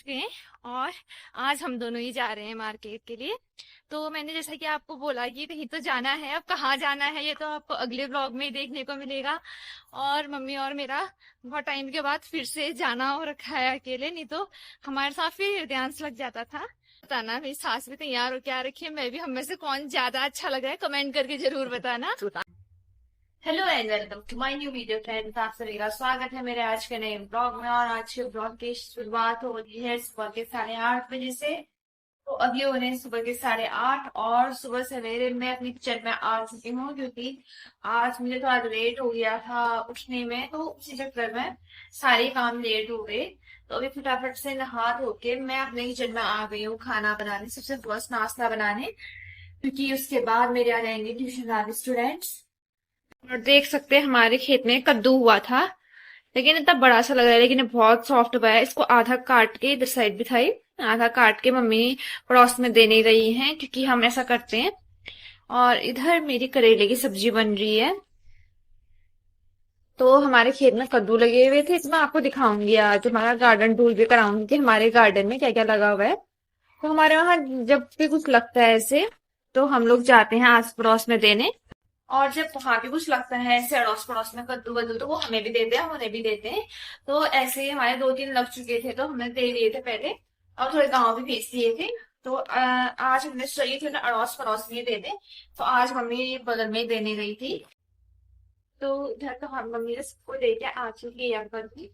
चुके हैं और आज हम दोनों ही जा रहे हैं मार्केट के लिए। तो मैंने जैसा कि आपको बोला कि कहीं तो जाना है, अब कहाँ जाना है ये तो आपको अगले व्लॉग में ही देखने को मिलेगा। और मम्मी और मेरा बहुत टाइम के बाद फिर से जाना हो रखा है अकेले, नहीं तो हमारे साथ फिर ध्यान लग जाता था। बताना मेरी सास भी तैयार हो क्या रखी है, मैं भी, हम में से कौन ज्यादा अच्छा लग रहा है कमेंट करके जरूर बताना। Hello and welcome to my new video friends. आप सभी का स्वागत है मेरे आज के नए ब्लॉग में। और आज के ब्लॉग की शुरुआत हो रही है सुबह के 8:30 बजे से। तो अभी हो रहे हैं सुबह के 8:30 और सुबह सवेरे मैं अपनी किचन में आ चुकी हूँ, क्योंकि आज मुझे थोड़ा लेट हो गया था उठने में, तो उसी चक्कर में सारे काम लेट हो गए। तो अभी फटाफट से नहा धो के मैं अपने किचन में आ गई हूँ खाना बनाने, सबसे फर्स्ट नाश्ता बनाने, क्योंकि उसके बाद मेरे आ जाएंगे ट्यूशन वाले स्टूडेंट्स। और देख सकते हैं हमारे खेत में कद्दू हुआ था, लेकिन इतना बड़ा सा लग रहा है, लेकिन ये बहुत सॉफ्ट हुआ है। इसको आधा काट के, इधर साइड भी था ये, आधा काट के मम्मी पड़ोस में देने रही हैं, क्योंकि हम ऐसा करते हैं। और इधर मेरी करेले की सब्जी बन रही है। तो हमारे खेत में कद्दू लगे हुए थे, तो मैं आपको दिखाऊंगी आज, हमारा गार्डन टूर भी कराऊंगी कि हमारे गार्डन में क्या क्या लगा हुआ है। तो हमारे वहां जब भी कुछ लगता है ऐसे, तो हम लोग जाते हैं आस पड़ोस में देने। और जब वहां भी कुछ लगता है ऐसे अड़ोस पड़ोस में कद्दू वद्दू, तो वो हमें भी देते हैं, हम उन्हें भी देते हैं। तो ऐसे ही हमारे 2-3 लग चुके थे, तो हमने दे दिए थे पहले, और थोड़े गांव भी भेज दिए थे। तो आज हमने सोची थी उन्हें अड़ोस पड़ोस में ही दे दें। तो आज मम्मी बगल में ही देने गई थी। तो इधर तो हम मम्मी ने सबको दे के आ चुकी है अंकल की,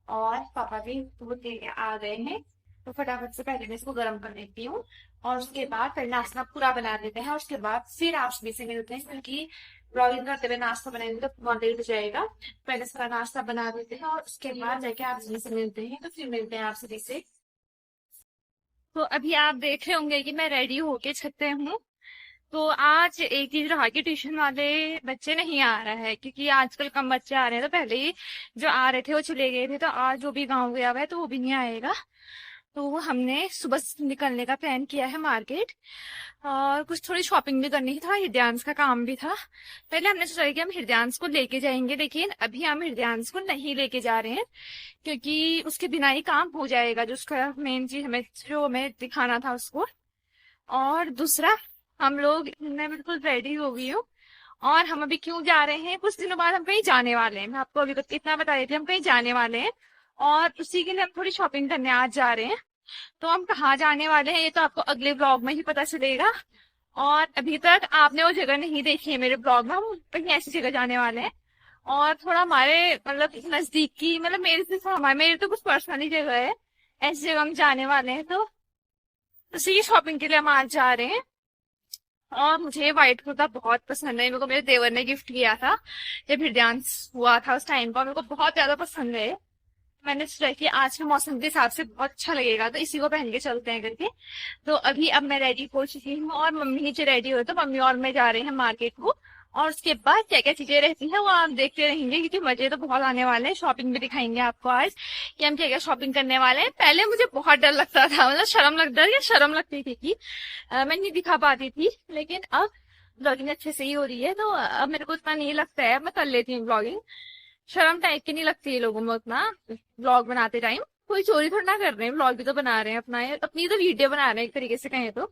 और पापा भी दूध दे के आ गए हैं। तो फटाफट से पहले मैं इसको गर्म कर लेती हूँ, और उसके बाद पहले नाश्ता पूरा बना लेते हैं, और उसके बाद फिर आप सभी से मिलते हैं, क्योंकि ब्लॉगिंग करते हुए नाश्ता बनाएंगे तो बहुत देर हो जाएगा। पहले सारा नाश्ता बना देते हैं, और उसके बाद जाके आप सभी से मिलते हैं। तो फिर मिलते हैं आप सभी से। तो अभी आप देख रहे होंगे कि मैं रेडी होके छत पे हूँ। तो आज एक चीज रहा कि ट्यूशन वाले बच्चे नहीं आ रहा है, क्योंकि आजकल कम बच्चे आ रहे हैं, तो पहले ही जो आ रहे थे वो चले गए थे। तो आज जो भी गांव गया हुआ है तो वो भी नहीं आएगा। तो हमने सुबह निकलने का प्लान किया है मार्केट, और कुछ थोड़ी शॉपिंग भी करनी थी, थोड़ा हृदयांश का काम भी था। पहले हमने सोचा कि हम हृदयांश को लेके जाएंगे, लेकिन अभी हम हृदयांश को नहीं लेके जा रहे हैं, क्योंकि उसके बिना ही काम हो जाएगा, जो उसका मेन चीज हमें, जो हमें दिखाना था उसको। और दूसरा, हम लोग, मैं बिल्कुल रेडी हो गई हूँ। और हम अभी क्यों जा रहे हैं, कुछ दिनों बाद हम कहीं जाने वाले हैं, मैं आपको अभी तक इतना बता देती हूँ, हम कहीं जाने वाले हैं। और उसी के लिए हम थोड़ी शॉपिंग करने आज जा रहे हैं। तो हम कहाँ जाने वाले हैं ये तो आपको अगले ब्लॉग में ही पता चलेगा। और अभी तक आपने वो जगह नहीं देखी है मेरे ब्लॉग में, हम कहीं ऐसी जगह जाने वाले हैं। और थोड़ा हमारे मतलब नजदीक की, मतलब मेरे से हमारे, मेरे तो कुछ पर्सनली जगह है, ऐसी जगह हम जाने वाले हैं। तो उसी की शॉपिंग के लिए हम आज जा रहे हैं। और मुझे व्हाइट कुर्ता बहुत पसंद है, मेरे को मेरे देवर ने गिफ्ट किया था जब डांस हुआ था उस टाइम पर, मेरे को बहुत ज्यादा पसंद है। मैंने सोचा कि आज के मौसम के हिसाब से बहुत अच्छा लगेगा, तो इसी को पहन के चलते हैं करके। तो अभी अब मैं रेडी हो चुकी हूँ, और मम्मी नीचे रेडी हो, तो मम्मी और मैं जा रहे हैं मार्केट को। और उसके बाद क्या क्या चीजें रहती हैं वो आप देखते रहेंगे, क्योंकि मजे तो बहुत आने वाले हैं। शॉपिंग भी दिखाएंगे आपको आज कि हम क्या क्या शॉपिंग करने वाले हैं। पहले मुझे बहुत डर लगता था, मतलब शर्म लगता था, या शर्म लगती थी कि मैं नहीं दिखा पाती थी, लेकिन अब ब्लॉगिंग अच्छे से ही हो रही है, तो अब मेरे को इतना नहीं लगता है, मैं कर लेती हूँ ब्लॉगिंग। शर्म टाइप की नहीं लगती है लोगों में उतना, ब्लॉग बनाते टाइम। कोई चोरी थोड़ा ना कर रहे हैं, ब्लॉग भी तो बना रहे हैं अपना, ये अपनी तो वीडियो बना रहे हैं एक तरीके से कहें तो।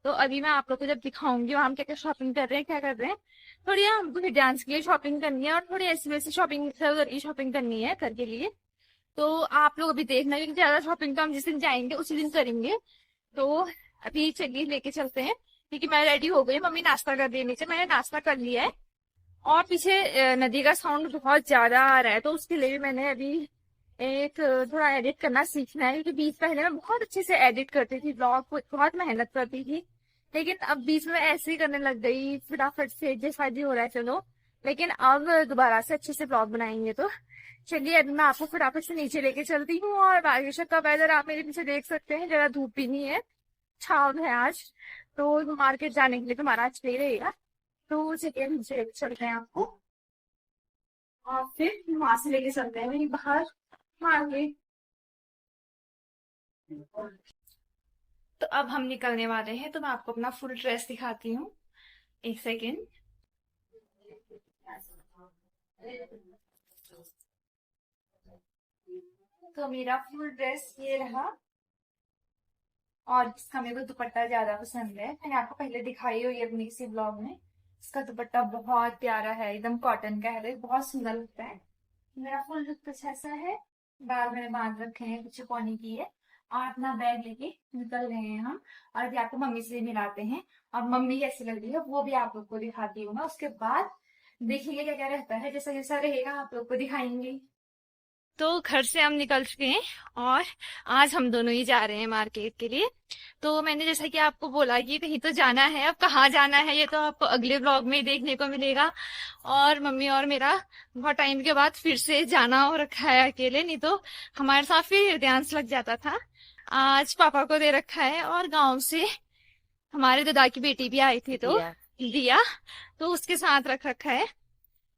तो अभी मैं आप लोग को जब दिखाऊंगी वहां हम क्या क्या शॉपिंग कर रहे हैं, क्या कर रहे हैं। थोड़ी हमको डांस के लिए शॉपिंग करनी है, और थोड़ी ऐसी वैसी शॉपिंग, उधर की शॉपिंग करनी है घर के लिए। तो आप लोग अभी देखना, क्योंकि ज्यादा शॉपिंग तो हम जिस दिन जाएंगे उसी दिन करेंगे। तो अभी चलिए लेके चलते हैं, क्योंकि मैं रेडी हो गई, मम्मी नाश्ता कर दी, नीचे मैंने नाश्ता कर लिया है। और पीछे नदी का साउंड बहुत ज्यादा आ रहा है, तो उसके लिए भी मैंने अभी एक थोड़ा एडिट करना सीखना है, क्योंकि बीच पहले मैं बहुत अच्छे से एडिट करती थी ब्लॉग को, बहुत मेहनत करती थी। लेकिन अब बीच में ऐसे ही करने लग गई, फटाफट से जैसा भी हो रहा है चलो। लेकिन अब दोबारा से अच्छे से ब्लॉग बनाएंगे तो। चलिए अभी मैं आपको फटाफट से नीचे लेके चलती हूँ, और बारिश का वेदर आप मेरे पीछे देख सकते हैं, जरा धूप भी नहीं है, छाव है आज। तो मार्केट जाने के लिए तो हमारा आज सही रहेगा। तो चलिए नीचे लेके चलते हैं आपको, और फिर वहां से लेके चलते हैं वहीं बाहर मार्केट। तो अब हम निकलने वाले हैं, तो मैं आपको अपना फुल ड्रेस दिखाती हूँ, एक सेकेंड। तो मेरा फुल ड्रेस ये रहा, और इसका मेरे को दुपट्टा ज्यादा पसंद है। मैंने आपको पहले दिखाई हुई है अपनी किसी ब्लॉग में। इसका दुपट्टा बहुत प्यारा है, एकदम कॉटन का है, तो बहुत सुंदर लगता है। मेरा फुल लुक कुछ ऐसा है। बाल मैंने बांध रखे हैं, पीछे पौनी की है। और अपना बैग लेके निकल रहे हैं हम। और अभी आपको मम्मी से मिलाते हैं। और मम्मी कैसी लग रही है वो भी आप लोग को दिखाती हूँ मैं। उसके बाद देखिए क्या क्या रहता है, जैसा जैसा रहेगा आप लोग को दिखाएंगे। तो घर से हम निकल चुके हैं और आज हम दोनों ही जा रहे हैं मार्केट के लिए। तो मैंने जैसा कि आपको बोला कि कहीं तो जाना है, अब कहाँ जाना है ये तो आपको अगले व्लॉग में ही देखने को मिलेगा। और मम्मी और मेरा बहुत टाइम के बाद फिर से जाना हो रखा है अकेले, नहीं तो हमारे साथ फिर हृदयांश लग जाता था। आज पापा को दे रखा है और गांव से हमारे दादा की बेटी भी आई थी तो दिया, तो उसके साथ रख रखा है।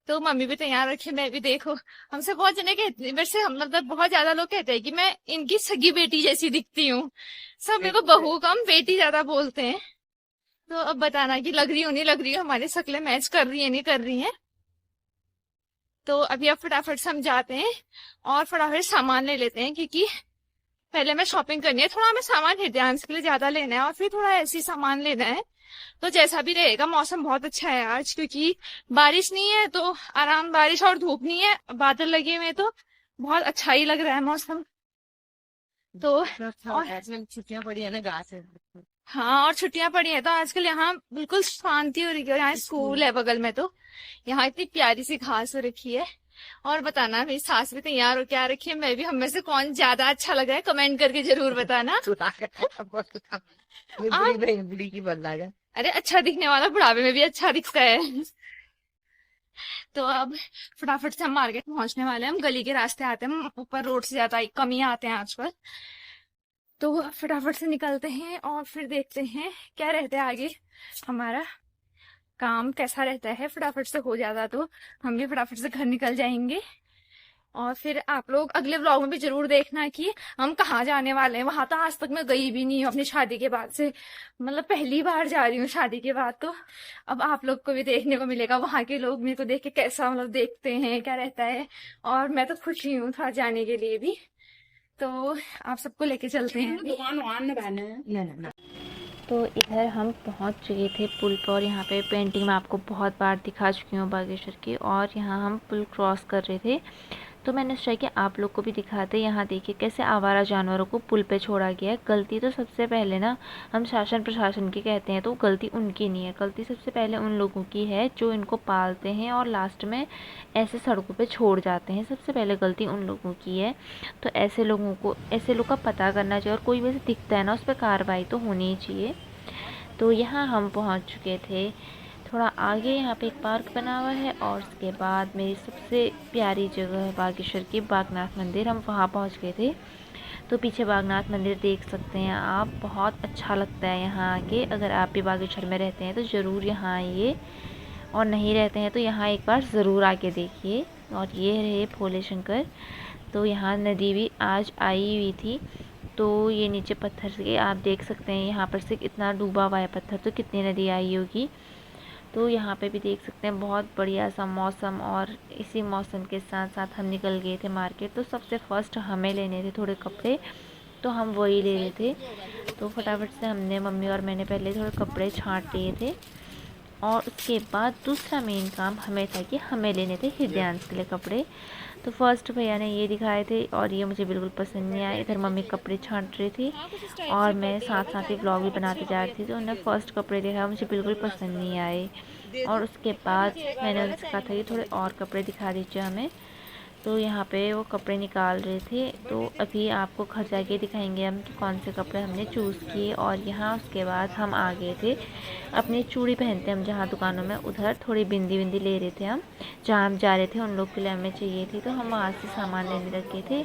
तो मम्मी भी तैयार रखी, मैं भी देखो। हमसे बहुत जने कहते हैं, मेरे से हम मतलब बहुत ज्यादा लोग कहते हैं कि मैं इनकी सगी बेटी जैसी दिखती हूँ। सब मेरे को बहू कम बेटी ज्यादा बोलते हैं। तो अब बताना कि लग रही हूँ नहीं लग रही हूँ, हमारी शक्लें मैच कर रही है नहीं कर रही हैं। तो अभी अब फटाफट से हम जाते हैं और फटाफट सामान ले लेते हैं, क्योंकि पहले मैं शॉपिंग करनी है। थोड़ा हमें सामान हृदयांश के लिए ज्यादा लेना है और फिर थोड़ा ऐसी सामान लेना है। तो जैसा भी रहेगा, मौसम बहुत अच्छा है आज, क्योंकि बारिश नहीं है तो आराम, बारिश और धूप नहीं है, बादल लगे हुए तो बहुत अच्छा ही लग रहा है मौसम। तो और छुट्टियां पड़ी है ना घास है। हाँ, और छुट्टियां पड़ी है तो आजकल यहाँ बिल्कुल शांति हो रही है। यहाँ स्कूल है बगल में, तो यहाँ इतनी प्यारी सी घास हो रखी है। और बताना, मेरी सास भी तैयार होके आ रखी है, मैं भी। हम में से कौन ज्यादा अच्छा लग रहा है कमेंट करके जरूर बताना। बुढ़ी की बदला है। अरे अच्छा दिखने वाला बुढ़ापे में भी अच्छा दिखता है। तो अब फटाफट से हम मार्केट पहुंचने वाले हैं। हम गली के रास्ते आते हैं, हम ऊपर रोड से ज्यादा कम ही आते हैं आजकल। तो फटाफट से निकलते हैं और फिर देखते हैं क्या रहता है आगे, हमारा काम कैसा रहता है। फटाफट से हो जाता तो हम भी फटाफट से घर निकल जाएंगे। और फिर आप लोग अगले व्लॉग में भी जरूर देखना कि हम कहाँ जाने वाले हैं। वहां तो आज तक मैं गई भी नहीं हूँ अपनी शादी के बाद से, मतलब पहली बार जा रही हूँ शादी के बाद। तो अब आप लोग को भी देखने को मिलेगा वहां के लोग मेरे को देख के कैसा मतलब देखते हैं, क्या रहता है। और मैं तो खुश ही हूँ थोड़ा जाने के लिए भी। तो आप सबको लेके चलते हैं। दुकान वहां ना। तो इधर हम पहुंच चुके थे पुल पर, और यहाँ पे पेंटिंग मैं आपको बहुत बार दिखा चुकी हूँ बागेश्वर की। और यहाँ हम पुल क्रॉस कर रहे थे, तो मैंने सोचा कि आप लोग को भी दिखाते। यहाँ देखिए कैसे आवारा जानवरों को पुल पे छोड़ा गया है। गलती तो सबसे पहले ना हम शासन प्रशासन की कहते हैं, तो गलती उनकी नहीं है। गलती सबसे पहले उन लोगों की है जो इनको पालते हैं और लास्ट में ऐसे सड़कों पे छोड़ जाते हैं। सबसे पहले गलती उन लोगों की है। तो ऐसे लोगों को, ऐसे लोग का पता करना चाहिए, और कोई वैसे दिखता है ना उस पर कार्रवाई तो होनी ही चाहिए। तो यहाँ हम पहुँच चुके थे। थोड़ा आगे यहाँ पे एक पार्क बना हुआ है, और उसके बाद मेरी सबसे प्यारी जगह है बागेश्वर की बागनाथ मंदिर। हम वहाँ पहुँच गए थे। तो पीछे बागनाथ मंदिर देख सकते हैं आप, बहुत अच्छा लगता है यहाँ आके। अगर आप भी बागेश्वर में रहते हैं तो ज़रूर यहाँ आइए, और नहीं रहते हैं तो यहाँ एक बार ज़रूर आके देखिए। और ये रहे भोले शंकर। तो यहाँ नदी भी आज आई हुई थी, तो ये नीचे पत्थर से आप देख सकते हैं, यहाँ पर से इतना डूबा हुआ है पत्थर, तो कितनी नदी आई होगी। तो यहाँ पे भी देख सकते हैं बहुत बढ़िया सा मौसम। और इसी मौसम के साथ साथ हम निकल गए थे मार्केट। तो सबसे फर्स्ट हमें लेने थे थोड़े कपड़े, तो हम वही ले रहे थे। तो फटाफट से हमने, मम्मी और मैंने पहले थोड़े कपड़े छांट लिए थे, और उसके बाद दूसरा मेन काम हमें था कि हमें लेने थे हृदयांश के लिए कपड़े। तो फर्स्ट भैया ने ये दिखाए थे और ये मुझे बिल्कुल पसंद नहीं आया। इधर मम्मी कपड़े छांट रही थी और मैं साथ साथ ही व्लॉग भी बनाते जा रही थी। तो उन्होंने फर्स्ट कपड़े देखा, मुझे बिल्कुल पसंद नहीं आए। और उसके बाद मैंने उनसे कहा था कि थोड़े और कपड़े दिखा दीजिए हमें। तो यहाँ पे वो कपड़े निकाल रहे थे। तो अभी आपको घर जाके दिखाएंगे हम कि कौन से कपड़े हमने चूज़ किए। और यहाँ उसके बाद हम आ गए थे अपनी चूड़ी पहनते हम जहाँ दुकानों में, उधर थोड़ी बिंदी विंदी ले रहे थे हम, जहाँ हम जा रहे थे उन लोग के लिए हमें चाहिए थी। तो हम वहाँ से सामान लेने लगे थे।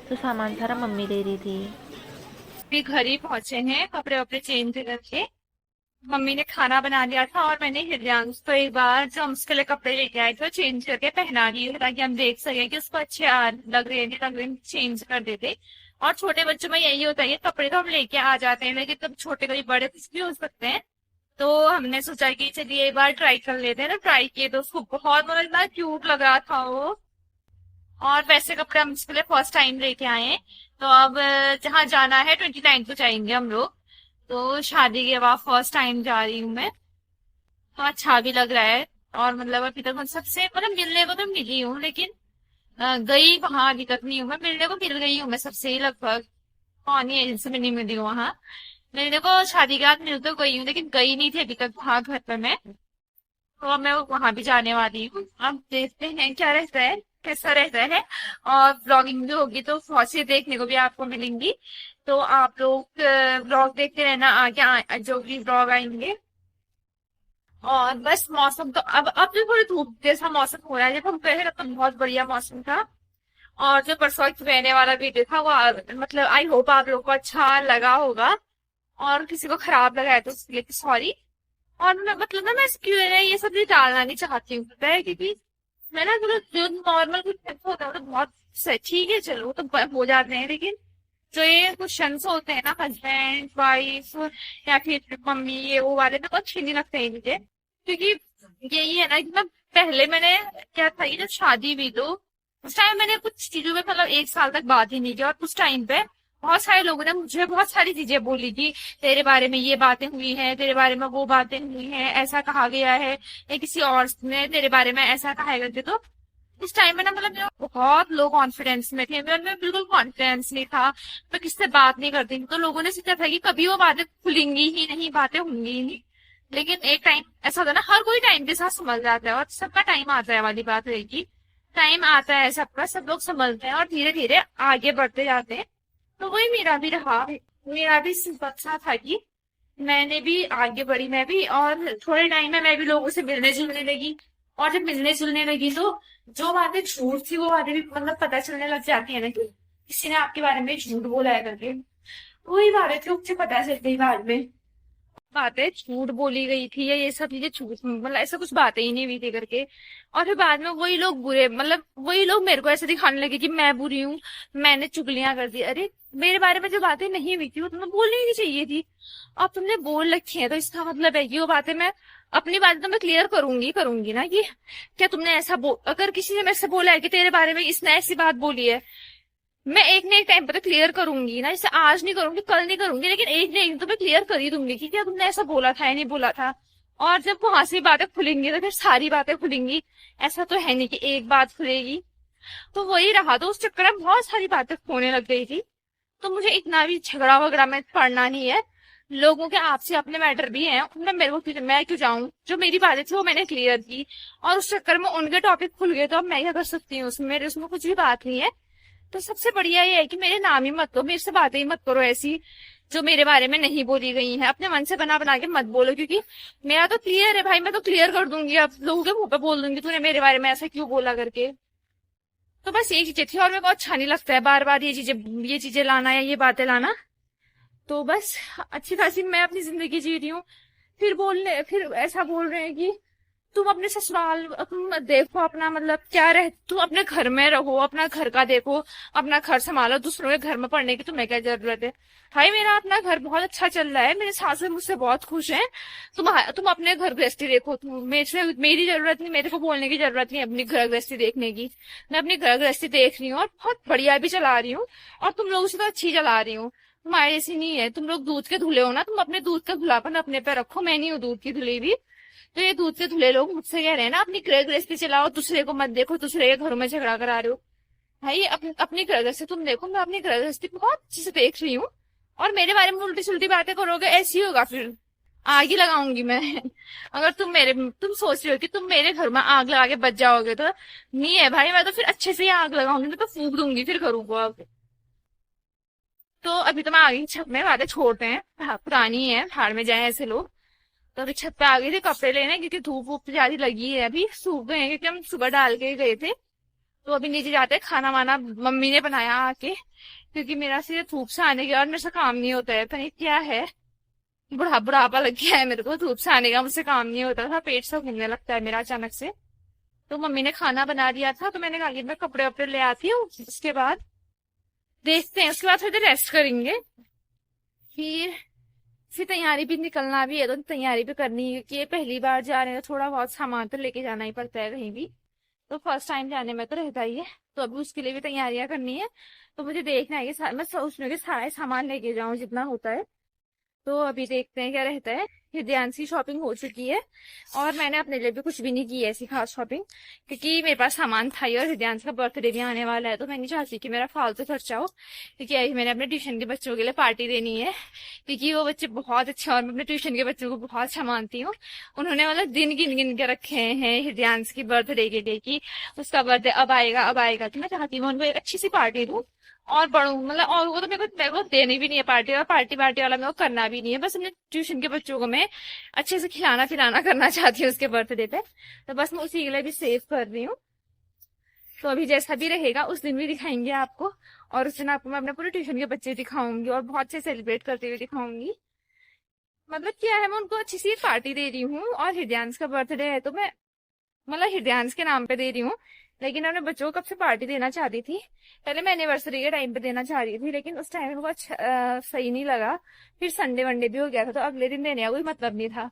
तो सामान सारा मम्मी ले रही थी। अभी घर ही पहुंचे हैं, कपड़े वपड़े चेंज करके। मम्मी ने खाना बना लिया था और मैंने हृदयांश को एक बार जो हम उसके लिए कपड़े लेके आए थे चेंज करके पहना दिए, ताकि हम देख सके कि उसको अच्छे लग रहे हैं, लग रहे हैं, चेंज कर देते। और छोटे बच्चों में यही होता है, कपड़े तो हम लेके आ जाते हैं लेकिन तब छोटे कोई बड़े कुछ भी हो सकते हैं। तो हमने सोचा कि चलिए एक बार ट्राई कर लेते हैं। ना ट्राई किए तो उसको बहुत मतलब इतना क्यूट लग रहा था वो। और वैसे कपड़े हम इसके लिए फर्स्ट टाइम लेके आए हैं। तो अब जहाँ जाना है 29 को जाएंगे हम लोग। तो शादी के बाद फर्स्ट टाइम जा रही हूँ मैं, तो अच्छा भी लग रहा है। और मतलब अभी तक मैं सबसे मतलब मिलने को तो मिली हूँ, लेकिन गई वहां अभी तक नहीं हूँ मैं। मिलने को मिल गई हूँ मैं सबसे ही लगभग, कौन ही है जिनसे मैं नहीं मिली हूँ वहां। मिलने को शादी के बाद मिल तो गई हूँ, लेकिन गई नहीं थी अभी तक वहां घर पर मैं। तो अब मैं वहां भी जाने वाली हूँ। अब देखते हैं क्या रहता है, कैसा रहता है। और ब्लॉगिंग भी होगी तो बहुत सी देखने को भी आपको मिलेंगी। तो आप लोग ब्लॉग देखते रहना, आगे जो भी ब्लॉग आएंगे। और बस मौसम तो अब तो थोड़ी धूप जैसा मौसम हो रहा है। जब हम गए थे तब तो बहुत बढ़िया मौसम था। और जो परसों एक रहने वाला वीडियो था वो मतलब आई होप आप लोग को अच्छा लगा होगा, और किसी को खराब लगा है तो उसके लिए सॉरी। और मैं मतलब ना मैं Q&A ये सब भी डालना नहीं चाहती हूँ, पता है, क्योंकि मैं ना मतलब जो नॉर्मल क्वेश्चन होता है वो तो बहुत ठीक है, चलो वो तो हो जाते हैं, लेकिन जो ये क्वेश्चन होते हैं ना हस्बैंड वाइफ या फिर मम्मी ये वो वाले ना बहुत अच्छे नहीं लगते हैं मुझे। क्योंकि यही है ना कि मैं पहले मैंने क्या था कि जब शादी हुई तो उस टाइम मैंने कुछ चीजों में मतलब 1 साल तक बात ही नहीं की, और उस टाइम पे बहुत सारे लोगों ने मुझे बहुत सारी चीजें बोली कि तेरे बारे में ये बातें हुई हैं, तेरे बारे में वो बातें हुई हैं, ऐसा कहा गया है, या किसी और ने तेरे बारे में ऐसा कहा है करके। तो इस टाइम में ना मतलब मैं बहुत लो कॉन्फिडेंस में थी, मेरे में बिल्कुल कॉन्फिडेंस नहीं था। मैं किससे बात नहीं करती थी, तो लोगों ने सोचा था कि कभी वो बातें खुलेंगी ही नहीं, बातें होंगी ही नहीं। लेकिन एक टाइम ऐसा होता है ना, हर कोई टाइम के साथ समझ जाता है, और सबका टाइम आता है वाली बात रहेगी। टाइम आता है सबका, सब लोग समझते हैं और धीरे धीरे आगे बढ़ते जाते हैं। तो वही मेरा भी रहा। मेरा भी सिर्फ अच्छा था कि मैंने भी आगे बढ़ी, मैं भी, और थोड़े टाइम में मैं भी लोगों से मिलने जुलने लगी। और जब मिलने जुलने लगी तो जो बातें झूठ थी वो बातें भी मतलब पता चलने लग जाती है ना कि किसी ने आपके बारे में झूठ बोला है करके। वही बातें थी, मुझे पता चल गई बाद में बातें झूठ बोली गई थी, या ये सब चीजें झूठ, मतलब ऐसा कुछ बातें ही नहीं हुई थी करके। और फिर बाद में वही लोग बुरे, मतलब वही लोग मेरे को ऐसे दिखाने लगे कि मैं बुरी हूँ, मैंने चुगलियां कर दी। अरे मेरे बारे में जो बातें नहीं हुई थी वो तुम्हें बोलनी ही नहीं चाहिए थी। अब तुमने बोल रखी है तो इसका मतलब है कि वो बातें मैं अपनी बातें तो मैं क्लियर करूंगी करूंगी ना, कि क्या तुमने ऐसा अगर किसी ने मेरे से बोला है कि तेरे बारे में इसने ऐसी बात बोली है, मैं एक ना एक टाइम पर तो क्लियर करूंगी ना। जैसे आज नहीं करूंगी, कल नहीं करूंगी, लेकिन एक ना एक दिन तो मैं क्लियर कर ही दूंगी कि क्या तुमने ऐसा बोला था या नहीं बोला था। और जब वहां से बातें खुलेंगी तो फिर सारी बातें खुलेंगी, ऐसा तो है नहीं कि एक बात खुलेगी। तो वही रहा, तो उस चक्कर में बहुत सारी बातें होने लग गई थी। तो मुझे इतना भी झगड़ा वगड़ा में पड़ना नहीं है। लोगों के आपसे अपने मैटर भी हैं, उनमें मेरे को मैं क्यों जाऊं। जो मेरी बातें थी वो मैंने क्लियर की, और उस चक्कर में उनके टॉपिक खुल गए तो अब मैं क्या कर सकती हूँ उसमें, मेरे उसमें कुछ भी बात नहीं है। तो सबसे बढ़िया ये है कि मेरे नाम ही मत लो, मेरे से बातें ही मत करो ऐसी जो मेरे बारे में नहीं बोली गई है। अपने मन से बना बना के मत बोलो, क्योंकि मेरा तो क्लियर है भाई, मैं तो क्लियर कर दूंगी। अब लोगों के मुंह पे बोल दूंगी तूने मेरे बारे में ऐसा क्यों बोला करके। तो बस ये चीजें थी, और मेरे को अच्छा नहीं लगता है बार बार ये चीजें लाना या ये बातें लाना। तो बस अच्छी खासी मैं अपनी जिंदगी जी रही हूँ। फिर ऐसा बोल रहे हैं कि तुम अपने ससुराल तुम देखो अपना, मतलब क्या रह, तुम अपने घर में रहो, अपना घर का देखो, अपना घर संभालो, दूसरों के घर में पढ़ने की तुम्हें क्या जरूरत है। भाई मेरा अपना घर बहुत अच्छा चल रहा है, मेरे सास मुझसे बहुत खुश हैं। तुम अपने घर गृहस्थी देखो। तुम मेरी जरूरत नहीं, मेरे को बोलने की जरूरत नहीं अपनी घर गृहस्थी देखने की। मैं अपनी घर गृहस्थी देख रही हूँ और बहुत बढ़िया भी चला रही हूँ, और तुम लोगों से तो अच्छी चला रही हूँ। तुम्हारे ऐसी नहीं है, तुम लोग दूध के धुले हो ना, तुम अपने दूध का धुलापन अपने पे रखो, मैं नहीं हूँ दूध की धुली भी। तो ये दूध के धुले लोग मुझसे कह रहे हैं ना अपनी गृह गृहस्थी चलाओ, दूसरे को मत देखो, दूसरे के घरों में झगड़ा करा रहे हो। भाई अपनी गृह गृहस्थी तुम देखो, मैं अपनी गृह गृहस्थी बहुत अच्छे से देख रही हूँ। और मेरे बारे में उल्टी सुल्टी बातें करोगे ऐसी होगा फिर आग ही लगाऊंगी मैं। अगर तुम सोच रहे हो कि तुम मेरे घर में आग लगा के बच जाओगे, तो नहीं है भाई, मैं तो फिर अच्छे से ही आग लगाऊंगी, मैं तो फूक दूंगी फिर घरों को आग। तो अभी तो मैं आगे छत में बातें छोड़ते हैं, पुरानी है, भाड़ में जाए ऐसे लोग। तो अभी छत पे आ गई थी कपड़े लेने, क्योंकि धूप वूप ज्यादा लगी है, अभी सूख गए हैं क्योंकि हम सुबह डाल के गए थे। तो अभी नीचे जाते हैं, खाना वाना मम्मी ने बनाया आके, क्योंकि मेरा सीधे धूप से आने के बाद मेरे से काम नहीं होता है, पता नहीं क्या है, बुढ़ापा लग गया है मेरे को, धूप से आने का मुझसे काम नहीं होता था, पेट से घूमने लगता है मेरा अचानक से। तो मम्मी ने खाना बना दिया था, तो मैंने कहा कि मैं कपड़े वपड़े ले आती हूँ, उसके बाद देखते हैं, उसके बाद थोड़ी देर रेस्ट करेंगे। फिर तैयारी भी निकलना भी है, तो तैयारी भी करनी है, क्योंकि ये पहली बार जा रहे हैं, तो थोड़ा बहुत सामान तो लेके जाना ही पड़ता है कहीं भी। तो फर्स्ट टाइम जाने में तो रहता ही है, तो अभी उसके लिए भी तैयारियां करनी है। तो मुझे देखना है कि मैं सोच रही हूँ कि सारे सामान लेके जाऊं जितना होता है। तो अभी देखते हैं क्या रहता है। हृदयांश की शॉपिंग हो चुकी है और मैंने अपने लिए भी कुछ भी नहीं की है ऐसी खास शॉपिंग, क्योंकि मेरे पास सामान था ही और हृदयांश का बर्थडे भी आने वाला है, तो मैं नहीं चाहती कि मेरा फालतू खर्चा हो, क्योंकि अभी मैंने अपने ट्यूशन के बच्चों के लिए पार्टी देनी है, क्योंकि वो बच्चे बहुत अच्छे और मैं अपने ट्यूशन के बच्चों को बहुत अच्छा मानती हूँ। उन्होंने मतलब दिन गिन गिन के रखे हैं हृदयांश की बर्थडे के लिए कि उसका बर्थडे अब आएगा अब आएगा, तो मैं चाहती हूँ उनको एक अच्छी सी पार्टी दूँ और बड़ू मतलब, और वो तो मेरे को देनी भी नहीं है पार्टी, और पार्टी पार्टी वाला मेरे को करना भी नहीं है। बस अपने ट्यूशन के बच्चों को मैं अच्छे से खिलाना पिलाना करना चाहती हूँ उसके बर्थडे पे, तो बस मैं उसी के लिए भी सेव कर रही हूँ। तो अभी जैसा भी रहेगा उस दिन भी दिखाएंगे आपको, और उस दिन आपको मैं अपने पूरे ट्यूशन के बच्चे दिखाऊंगी और बहुत से सेलिब्रेट करते हुए दिखाऊंगी। मतलब क्या है, मैं उनको अच्छी सी पार्टी दे रही हूँ और हृदयांश का बर्थडे है तो मैं मतलब हृदयांश के नाम पे दे रही हूँ, लेकिन अपने बच्चों को कब से पार्टी देना चाहती थी। पहले मैं एनिवर्सरी के टाइम पे देना चाह रही थी, लेकिन उस टाइम को अच्छा सही नहीं लगा, फिर संडे वनडे भी हो गया था तो अगले दिन देने का कोई मतलब नहीं था।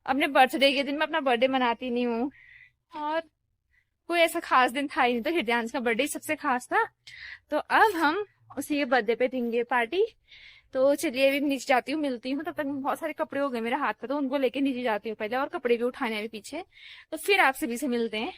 अपने बर्थडे के दिन मैं अपना बर्थडे मनाती नहीं हूँ, और कोई ऐसा खास दिन था ही नहीं, तो हृदयांश का बर्थडे सबसे खास था, तो अब हम उसी के बर्थडे पे देंगे पार्टी। तो चलिए अभी नीचे जाती हूँ, मिलती हूँ, तब तक बहुत सारे कपड़े हो गए मेरे हाथ पे, तो उनको लेके नीचे जाती हूँ पहले, और कपड़े भी उठाने हैं अभी पीछे, तो फिर आपसे भी से मिलते हैं।